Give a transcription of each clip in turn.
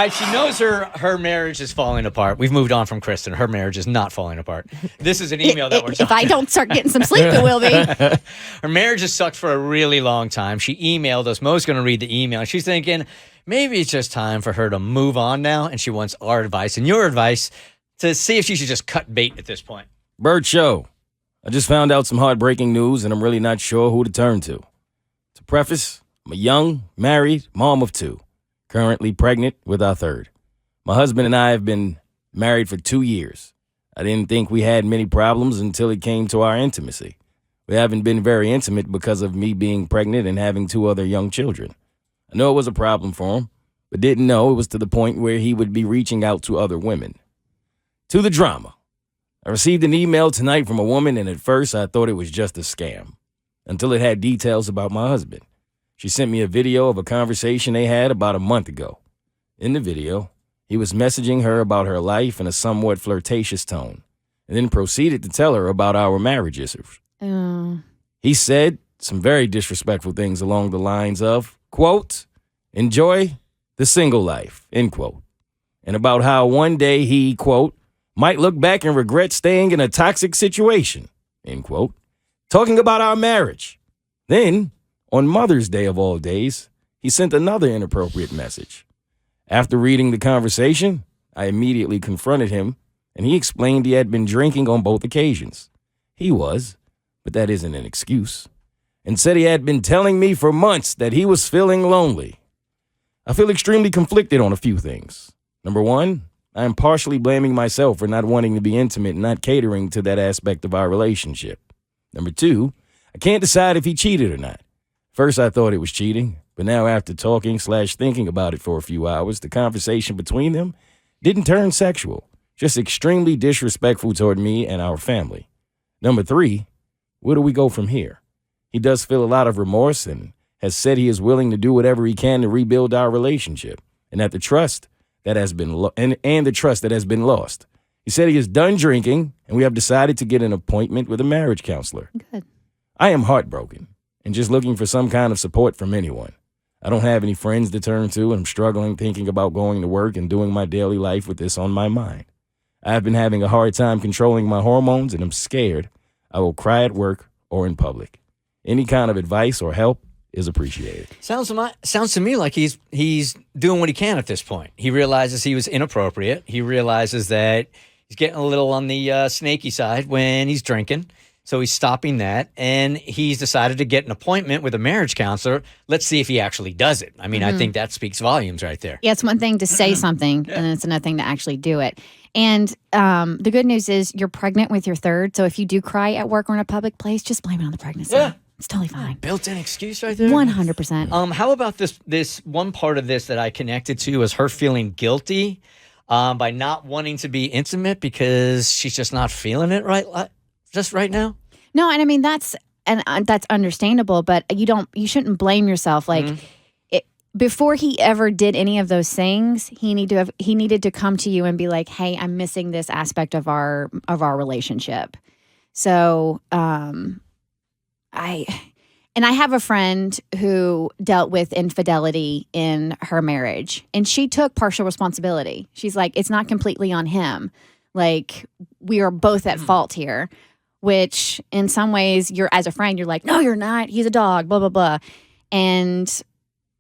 She knows her marriage is falling apart. We've moved on from Kristen. Her marriage is not falling apart. This is an email that we're talking. If I don't start getting some sleep, it will be. Her marriage has sucked for a really long time. She emailed us. Mo's going to read the email. She's thinking maybe it's just time for her to move on now, and she wants our advice and your advice to see if she should just cut bait at this point. Bert Show. I just found out some heartbreaking news, and I'm really not sure who to turn to. To preface, I'm a young, married mom of two, currently pregnant with our third. My husband and I have been married for 2 years. I didn't think we had many problems until it came to our intimacy. We haven't been very intimate because of me being pregnant and having 2 other young children. I know it was a problem for him, but didn't know it was to the point where he would be reaching out to other women. To the drama. I received an email tonight from a woman, and at first I thought it was just a scam, until it had details about my husband. She sent me a video of a conversation they had about a month ago. In the video, he was messaging her about her life in a somewhat flirtatious tone, and then proceeded to tell her about our marriage issues. He said some very disrespectful things along the lines of, quote, enjoy the single life, end quote, and about how one day he, quote, might look back and regret staying in a toxic situation, end quote, talking about our marriage. Then, on Mother's Day of all days, he sent another inappropriate message. After reading the conversation, I immediately confronted him, and he explained he had been drinking on both occasions. He was, but that isn't an excuse, and said he had been telling me for months that he was feeling lonely. I feel extremely conflicted on a few things. Number one, I am partially blaming myself for not wanting to be intimate and not catering to that aspect of our relationship. Number two, I can't decide if he cheated or not. First, I thought it was cheating, but now after talking/thinking about it for a few hours, the conversation between them didn't turn sexual, just extremely disrespectful toward me and our family. Number three, where do we go from here? He does feel a lot of remorse and has said he is willing to do whatever he can to rebuild our relationship, and that the trust that has been the trust that has been lost. He said he is done drinking, and we have decided to get an appointment with a marriage counselor. Good. I am heartbroken and just looking for some kind of support from anyone. I don't have any friends to turn to, and I'm struggling thinking about going to work and doing my daily life with this on my mind. I have been having a hard time controlling my hormones, and I'm scared I will cry at work or in public. Any kind of advice or help is appreciated. Sounds to me like he's doing what he can at this point. He realizes he was inappropriate. He realizes that he's getting a little on the snaky side when he's drinking. So he's stopping that, and he's decided to get an appointment with a marriage counselor. Let's see if he actually does it. I mean, I think that speaks volumes right there. Yeah, it's one thing to say something, and it's another thing to actually do it. And the good news is you're pregnant with your third, so if you do cry at work or in a public place, just blame it on the pregnancy. Yeah. It's totally fine. Built-in excuse right there. 100%. How about this one part of this that I connected to is her feeling guilty by not wanting to be intimate because she's just not feeling it right now? No, and I mean that's understandable, but you shouldn't blame yourself. Like before he ever did any of those things, he needed to come to you and be like, "Hey, I'm missing this aspect of our relationship." So, I have a friend who dealt with infidelity in her marriage, and she took partial responsibility. She's like, "It's not completely on him. Like we are both at fault here." Which in some ways as a friend, you're like, no, you're not. He's a dog, blah, blah, blah. And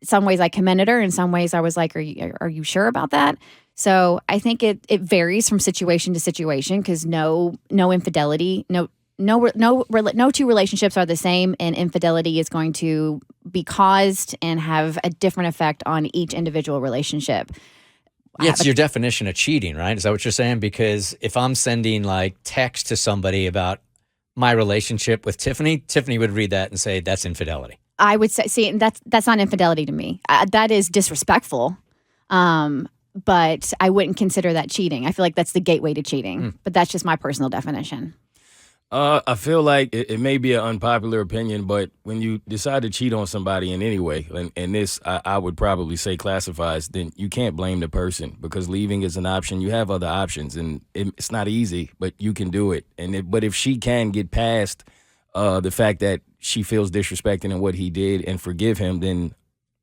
some ways I commended her. In some ways I was like, are you sure about that? So I think it varies from situation to situation because no infidelity, no two relationships are the same, and infidelity is going to be caused and have a different effect on each individual relationship. Yeah, it's your definition of cheating, right? Is that what you're saying? Because if I'm sending like text to somebody about my relationship with Tiffany would read that and say that's infidelity. I would say, see, that's not infidelity to me. That is disrespectful, but I wouldn't consider that cheating. I feel like that's the gateway to cheating, but that's just my personal definition. I feel like it may be an unpopular opinion, but when you decide to cheat on somebody in any way, and this I would probably say classifies, then you can't blame the person because leaving is an option. You have other options, and it's not easy, but you can do it. But if she can get past the fact that she feels disrespected in what he did and forgive him, then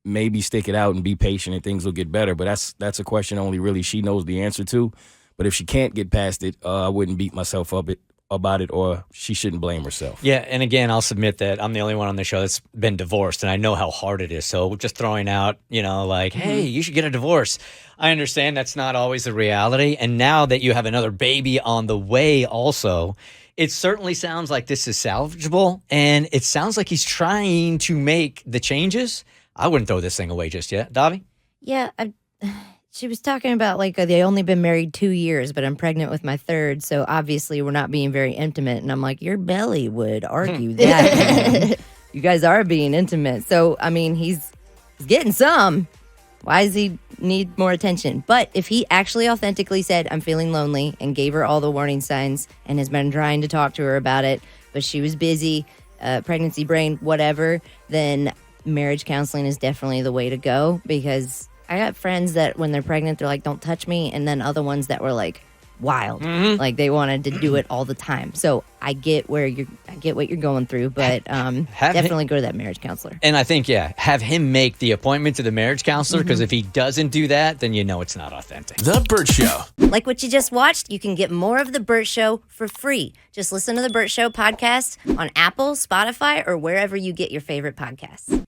maybe stick it out and be patient and things will get better. But that's a question only really she knows the answer to. But if she can't get past it, I wouldn't beat myself up about it, or she shouldn't blame herself. Yeah, and again, I'll submit that I'm the only one on the show that's been divorced, and I know how hard it is. So just throwing out, like, hey, you should get a divorce. I understand that's not always the reality. And now that you have another baby on the way also, it certainly sounds like this is salvageable, and it sounds like he's trying to make the changes. I wouldn't throw this thing away just yet. Davi? Yeah, she was talking about like they only been married 2 years, but I'm pregnant with my third, so obviously we're not being very intimate. And I'm like, your belly would argue that. You guys are being intimate. So, I mean, he's getting some. Why does he need more attention? But if he actually authentically said, I'm feeling lonely, and gave her all the warning signs and has been trying to talk to her about it, but she was busy, pregnancy brain, whatever, then marriage counseling is definitely the way to go, because I got friends that when they're pregnant, they're like, don't touch me. And then other ones that were like wild. Like they wanted to do it all the time. So I get what you're going through, but definitely go to that marriage counselor. And I think, have him make the appointment to the marriage counselor, because if he doesn't do that, then it's not authentic. The Bert Show. Like what you just watched, you can get more of The Bert Show for free. Just listen to The Bert Show podcast on Apple, Spotify, or wherever you get your favorite podcasts.